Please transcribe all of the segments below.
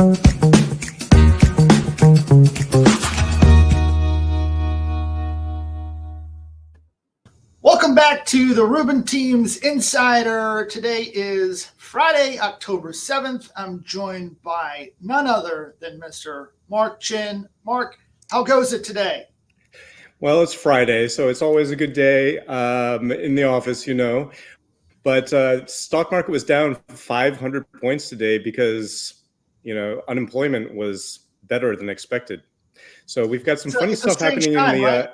Welcome back to the Rubin Team's Insider. Today is Friday, October 7th. I'm joined by none other than Mr. Mark Chin. Mark, how goes it today? Well, it's Friday, so it's always a good day in the office, But stock market was down 500 points today because, unemployment was better than expected. So we've got some funny stuff happening in the. Right?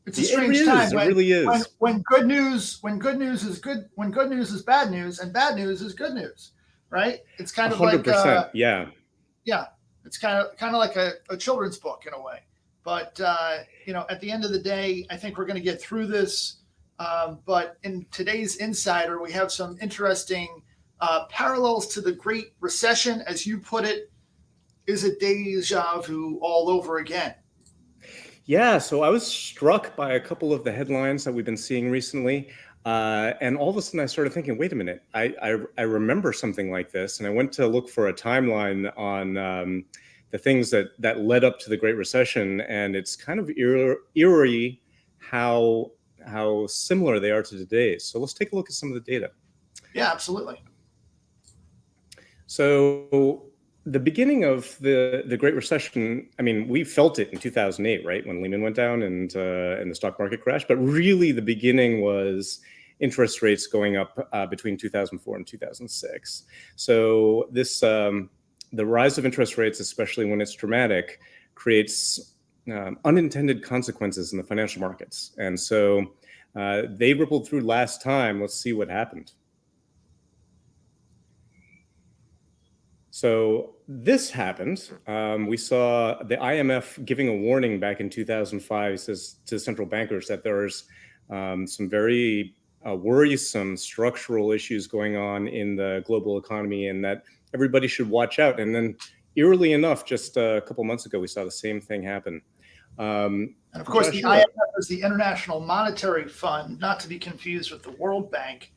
It's a strange time. It really is. When good news is good, when good news is bad news, and bad news is good news, right? It's kind of 100%, like yeah. It's kind of like a children's book in a way. But at the end of the day, I think we're going to get through this. But in today's Insider, we have some interesting parallels to the Great Recession, as you put it. Is a deja vu all over again. Yeah, so I was struck by a couple of the headlines that we've been seeing recently. And all of a sudden I started thinking, wait a minute, I remember something like this. And I went to look for a timeline on the things that led up to the Great Recession. And it's kind of eerie how similar they are to today. So let's take a look at some of the data. Yeah, absolutely. So the beginning of the Great Recession, I mean, we felt it in 2008, right, when Lehman went down and the stock market crashed. But really, the beginning was interest rates going up between 2004 and 2006. So this, the rise of interest rates, especially when it's dramatic, creates unintended consequences in the financial markets. And so they rippled through last time. Let's see what happened. So this happened. We saw the IMF giving a warning back in 2005 says to central bankers that there's some very worrisome structural issues going on in the global economy and that everybody should watch out. And then eerily enough, just a couple months ago, we saw the same thing happen. And of course, the IMF is the International Monetary Fund, not to be confused with the World Bank.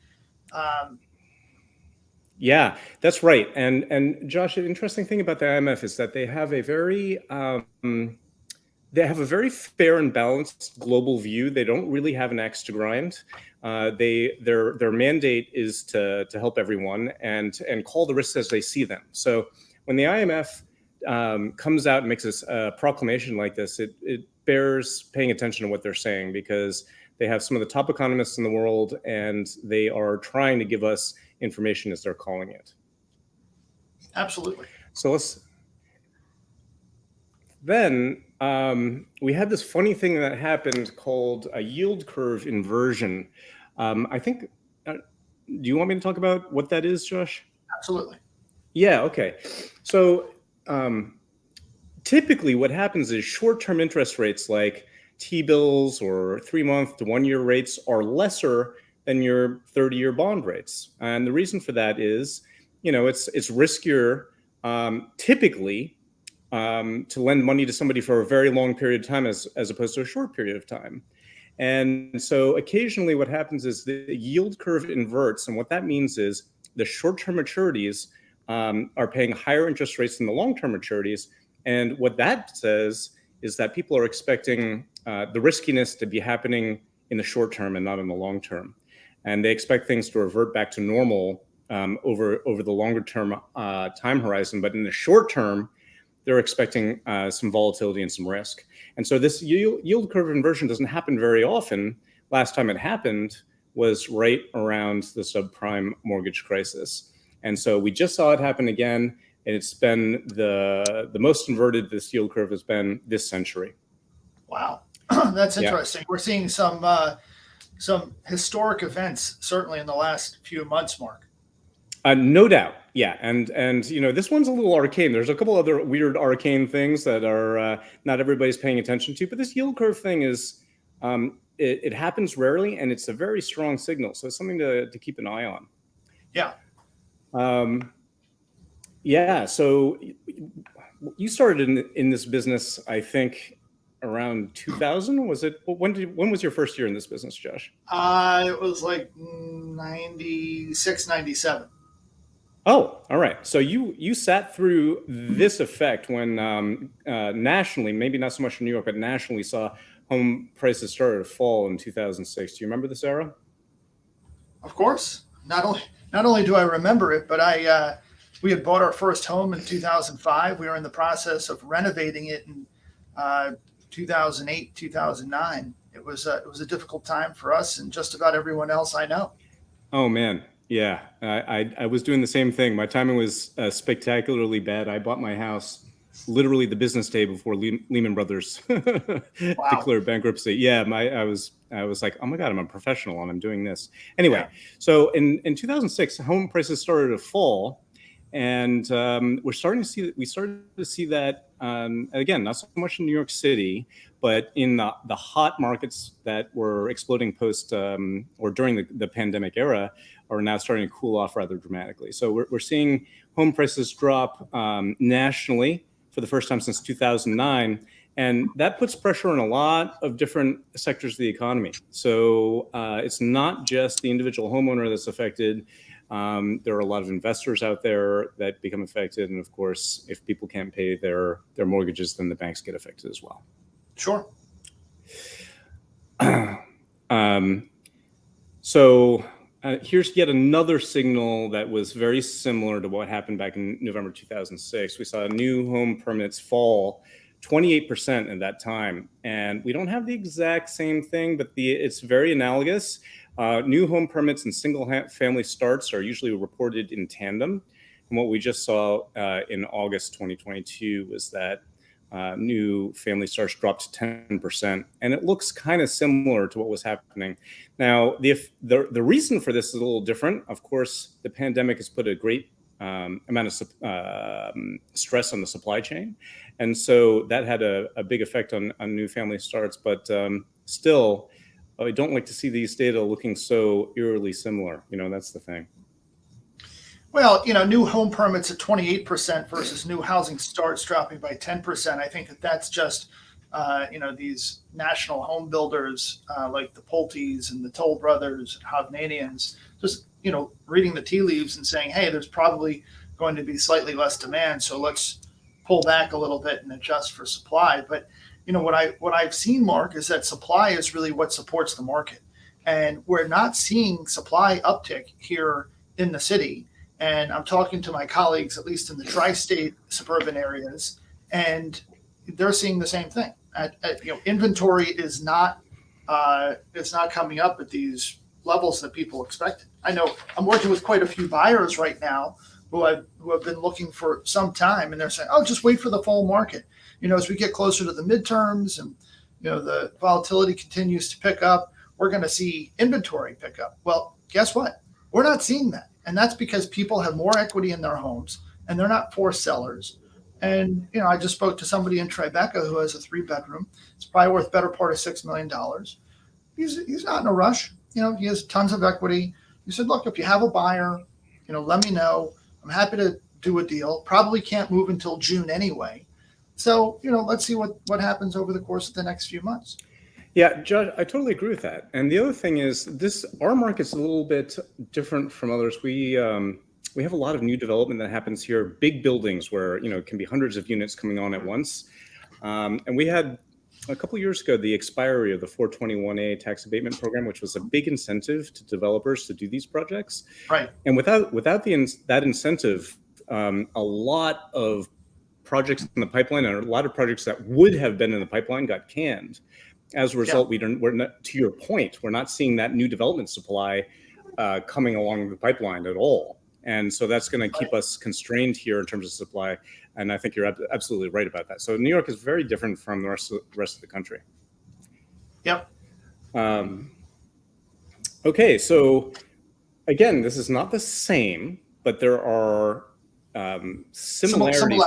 Yeah, that's right. And Josh, an interesting thing about the IMF is that they have a very fair and balanced global view. They don't really have an axe to grind. Their mandate is to help everyone and call the risks as they see them. So when the IMF comes out and makes a proclamation like this, it bears paying attention to what they're saying because they have some of the top economists in the world and they are trying to give us information as they're calling it. Absolutely. So we had this funny thing that happened called a yield curve inversion. I think, do you want me to talk about what that is, Josh? Absolutely. Yeah, okay. So typically what happens is short-term interest rates like T-bills or 3-month to 1-year rates are lesser than your 30-year bond rates. And the reason for that is, it's riskier typically to lend money to somebody for a very long period of time as opposed to a short period of time. And so occasionally what happens is the yield curve inverts. And what that means is the short-term maturities are paying higher interest rates than the long-term maturities. And what that says is that people are expecting the riskiness to be happening in the short term and not in the long term. And they expect things to revert back to normal over the longer term time horizon. But in the short term, they're expecting some volatility and some risk. And so this yield curve inversion doesn't happen very often. Last time it happened was right around the subprime mortgage crisis. And so we just saw it happen again. And it's been the most inverted this yield curve has been this century. Wow, that's interesting. Yeah. We're seeing some historic events, certainly in the last few months, Mark. No doubt. Yeah. And this one's a little arcane. There's a couple other weird arcane things that are not everybody's paying attention to. But this yield curve thing is, it happens rarely, and it's a very strong signal. So it's something to keep an eye on. Yeah. Yeah. So you started in this business, I think, around 2000. Was it? When was your first year in this business, Josh? It was like 96, 97. Oh, all right. So you sat through this effect when nationally, maybe not so much in New York, but nationally, saw home prices started to fall in 2006. Do you remember this era? Of course, not only do I remember it, but we had bought our first home in 2005. We were in the process of renovating it in 2008, 2009. It was a difficult time for us and just about everyone else I know. Oh man, yeah. I was doing the same thing. My timing was spectacularly bad. I bought my house literally the business day before Lehman Brothers Wow. declared bankruptcy. Yeah, I was like, oh my God, I'm a professional and I'm doing this. Yeah. Anyway, so in 2006, home prices started to fall, and we started to see that again, not so much in New York City, but in the hot markets that were exploding post or during the pandemic era are now starting to cool off rather dramatically. So we're seeing home prices drop nationally for the first time since 2009. And that puts pressure on a lot of different sectors of the economy. So it's not just the individual homeowner that's affected. There are a lot of investors out there that become affected. And of course, if people can't pay their mortgages, then the banks get affected as well. Sure. Um, so here's yet another signal that was very similar to what happened back in November 2006. We saw new home permits fall 28% at that time. And we don't have the exact same thing, but it's very analogous. New home permits and single family starts are usually reported in tandem. And what we just saw in August 2022 was that new family starts dropped 10%, and it looks kind of similar to what was happening. Now, the reason for this is a little different. Of course, the pandemic has put a great amount of stress on the supply chain, and so that had a big effect on new family starts. But still, I don't like to see these data looking so eerily similar. That's the thing. Well, new home permits at 28% versus new housing starts dropping by 10%. I think that's just, these national home builders like the Pulte's and the Toll Brothers and Hovnanians, just, reading the tea leaves and saying, hey, there's probably going to be slightly less demand. So let's pull back a little bit and adjust for supply. But, what I've seen, Mark, is that supply is really what supports the market. And we're not seeing supply uptick here in the city. And I'm talking to my colleagues, at least in the tri-state suburban areas, and they're seeing the same thing. Inventory is not coming up at these levels that people expected. I know I'm working with quite a few buyers right now who have been looking for some time, and they're saying, "Oh, just wait for the full market." As we get closer to the midterms and the volatility continues to pick up, we're going to see inventory pick up. Well, guess what? We're not seeing that. And that's because people have more equity in their homes and they're not forced sellers. And, I just spoke to somebody in Tribeca who has a 3-bedroom. It's probably worth better part of $6 million. He's not in a rush. He has tons of equity. He said, look, if you have a buyer, let me know. I'm happy to do a deal. Probably can't move until June anyway. So, let's see what happens over the course of the next few months. Yeah, Judge, I totally agree with that. And the other thing is our market's a little bit different from others. We have a lot of new development that happens here, big buildings where, it can be hundreds of units coming on at once. And we had a couple of years ago, the expiry of the 421A tax abatement program, which was a big incentive to developers to do these projects. Right. And without that incentive, a lot of projects in the pipeline and a lot of projects that would have been in the pipeline got canned. As a result, we're not, to your point, we're not seeing that new development supply coming along the pipeline at all. And so that's going to keep us constrained here in terms of supply. And I think you're absolutely right about that. So New York is very different from the rest of the country. Yep. Okay, so again, this is not the same, but there are similarities.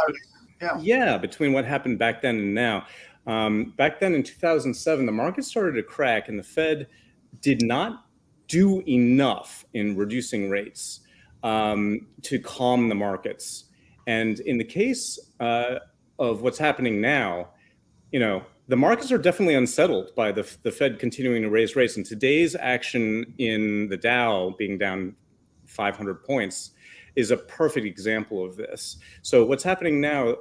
Yeah, between what happened back then and now. Back then in 2007, the market started to crack and the Fed did not do enough in reducing rates to calm the markets. And in the case of what's happening now, the markets are definitely unsettled by the Fed continuing to raise rates. And today's action in the Dow being down 500 points is a perfect example of this. So what's happening now,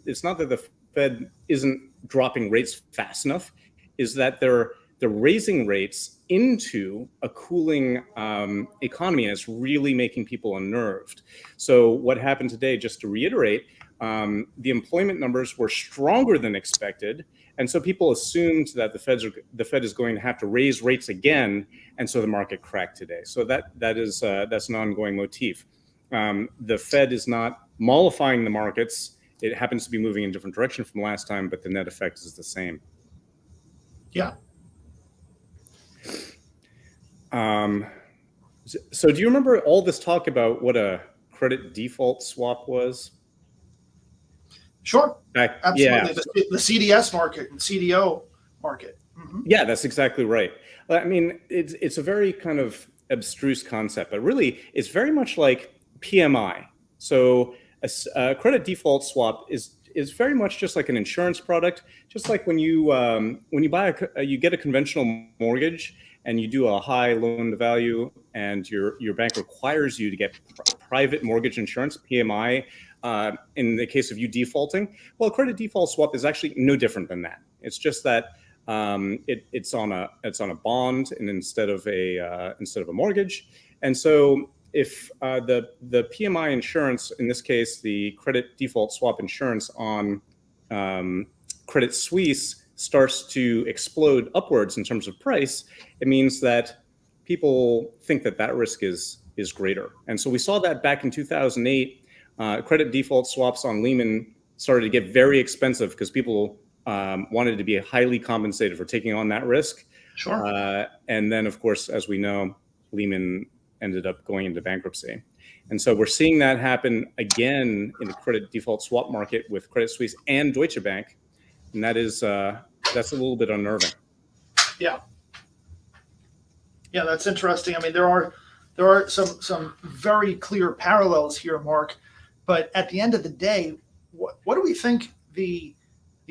it's not that the Fed isn't dropping rates fast enough, is that they're raising rates into a cooling economy, and it's really making people unnerved. So what happened today, just to reiterate, the employment numbers were stronger than expected, and so people assumed that the Fed is going to have to raise rates again, and so the market cracked today. So that's an ongoing motif. The Fed is not mollifying the markets. It happens to be moving in a different direction from last time, but the net effect is the same. Yeah. So do you remember all this talk about what a credit default swap was? Sure. Absolutely. Yeah. The CDS market and CDO market. Mm-hmm. Yeah, that's exactly right. I mean, it's a very kind of abstruse concept, but really it's very much like PMI. So a credit default swap is very much just like an insurance product, just like when you buy you get a conventional mortgage and you do a high loan to value, and your bank requires you to get private mortgage insurance, PMI, in the case of you defaulting. Well, a credit default swap is actually no different than that. It's just that it's on a bond and instead of a mortgage. And so if the PMI insurance, in this case the credit default swap insurance on Credit Suisse, starts to explode upwards in terms of price, it means that people think that risk is greater. And so we saw that back in 2008. Credit default swaps on Lehman started to get very expensive because people wanted to be highly compensated for taking on that risk. Sure. And then, of course, as we know, Lehman ended up going into bankruptcy. And so we're seeing that happen again in the credit default swap market with Credit Suisse and Deutsche Bank. And that's a little bit unnerving. Yeah. Yeah, that's interesting. I mean, there are some very clear parallels here, Mark. But at the end of the day, what do we think the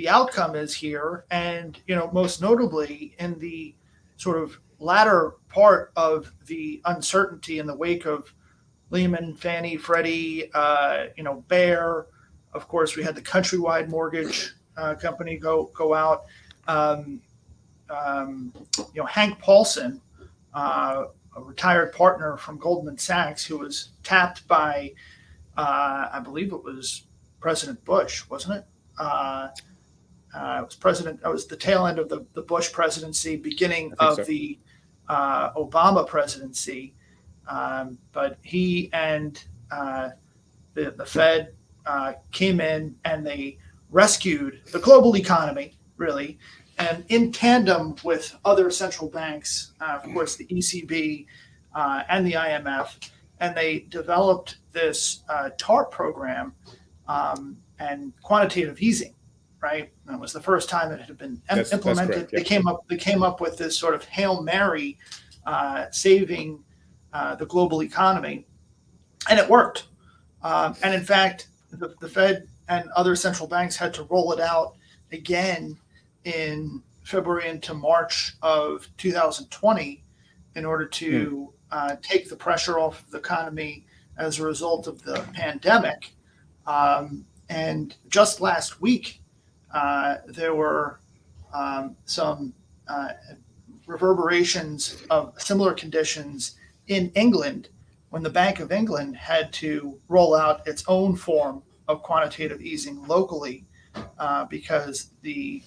outcome is here? And most notably in the sort of latter part of the uncertainty in the wake of Lehman, Fannie, Freddie, Bear. Of course, we had the Countrywide Mortgage company go out. Hank Paulson, a retired partner from Goldman Sachs, who was tapped by, I believe it was President Bush, wasn't it? It was the tail end of the Bush presidency, beginning of the Obama presidency. But he and the Fed came in and they rescued the global economy, really, and in tandem with other central banks, of course, the ECB and the IMF, and they developed this TARP program and quantitative easing. Right, and it was the first time it had been implemented. That's correct, yeah. They came up with this sort of Hail Mary, saving the global economy, and it worked. And in fact, the Fed and other central banks had to roll it out again in February into March of 2020 in order to take the pressure off the economy as a result of the pandemic. And just last week, there were some reverberations of similar conditions in England when the Bank of England had to roll out its own form of quantitative easing locally because the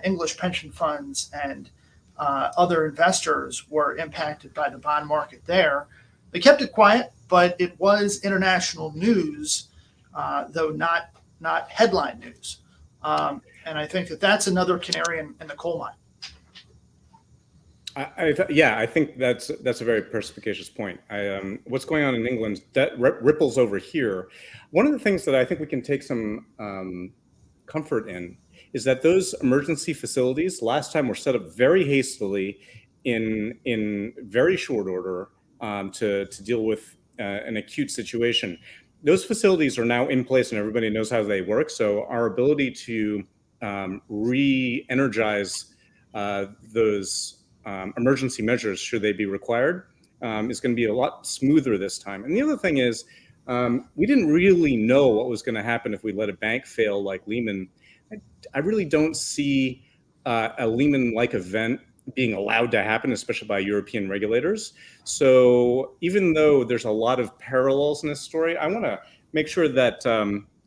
English pension funds and other investors were impacted by the bond market there. They kept it quiet, but it was international news, though not headline news. And I think that's another canary in the coal mine. I think that's a very perspicacious point. What's going on in England that ripples over here. One of the things that I think we can take some comfort in is that those emergency facilities last time were set up very hastily in very short order to deal with an acute situation. Those facilities are now in place and everybody knows how they work. So our ability to re-energize those emergency measures, should they be required, is going to be a lot smoother this time. And the other thing is, We didn't really know what was going to happen if we let a bank fail like Lehman. I really don't see a Lehman-like event being allowed to happen, especially by European regulators. So even though there's a lot of parallels in this story, I want to make sure that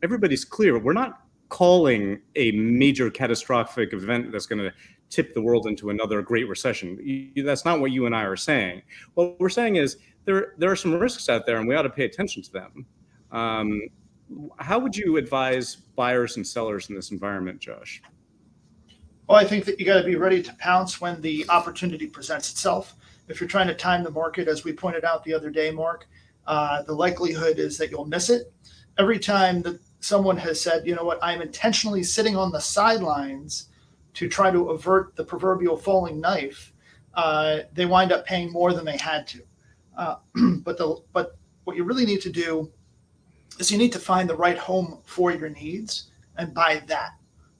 everybody's clear. We're not calling a major catastrophic event that's going to tip the world into another Great Recession. That's not what you and I are saying. What we're saying is there are some risks out there, and we ought to pay attention to them. How would you advise buyers and sellers in this environment, Josh? Well, I think that you got to be ready to pounce when the opportunity presents itself. If you're trying to time the market, as we pointed out the other day, Mark, the likelihood is that you'll miss it. Every time that someone has said, you know what, I'm intentionally sitting on the sidelines to try to avert the proverbial falling knife, they wind up paying more than they had to. But what you really need to do is you need to find the right home for your needs and buy that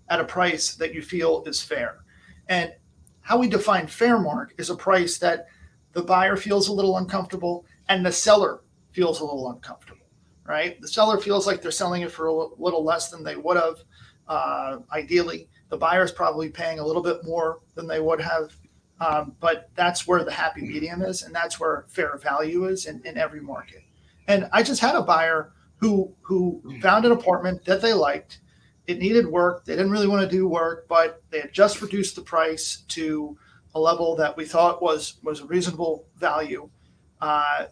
at a price that you feel is fair. And how we define fair, Mark, is a price that the buyer feels a little uncomfortable and the seller feels a little uncomfortable, right? The seller feels like they're selling it for a little less than they would have. Ideally, the buyer's probably paying a little bit more than they would have. But that's where the happy medium is, and that's where fair value is in every market. And I just had a buyer who found an apartment that they liked. It needed work. They didn't really want to do work, but they had just reduced the price to a level that we thought was a reasonable value.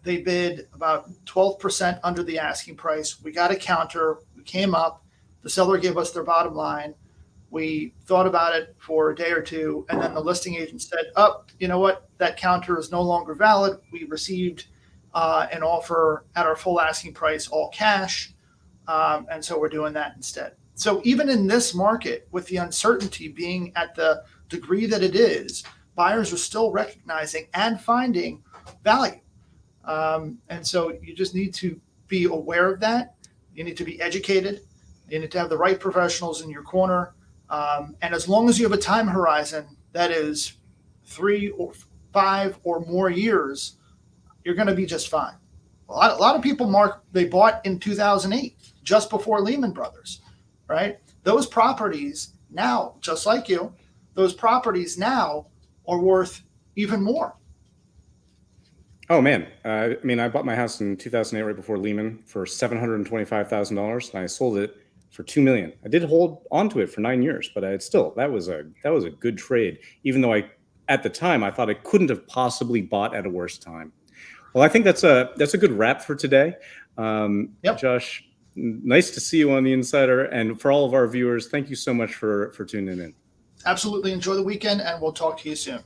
They bid about 12% under the asking price. We got a counter. We came up. The seller gave us their bottom line. We thought about it for a day or two, and then the listing agent said, oh, you know what? That counter is no longer valid. We received an offer at our full asking price, all cash, and so we're doing that instead. So even in this market, with the uncertainty being at the degree that it is, buyers are still recognizing and finding value. And so you just need to be aware of that. You need to be educated. You need to have the right professionals in your corner. And as long as you have a time horizon that is 3 or 5 or more years, you're going to be just fine. A lot of people, Mark, they bought in 2008, just before Lehman Brothers, right? Those properties now, just like you, those properties now are worth even more. Oh, man. I mean, I bought my house in 2008, right before Lehman, for $725,000, and I sold it for $2 million. I did hold onto it for 9 years, but that was a good trade, even though at the time I thought I couldn't have possibly bought at a worse time. Well, I think that's a good wrap for today. Yep. Josh, nice to see you on the Insider, and for all of our viewers, thank you so much for tuning in. Absolutely. Enjoy the weekend, and we'll talk to you soon.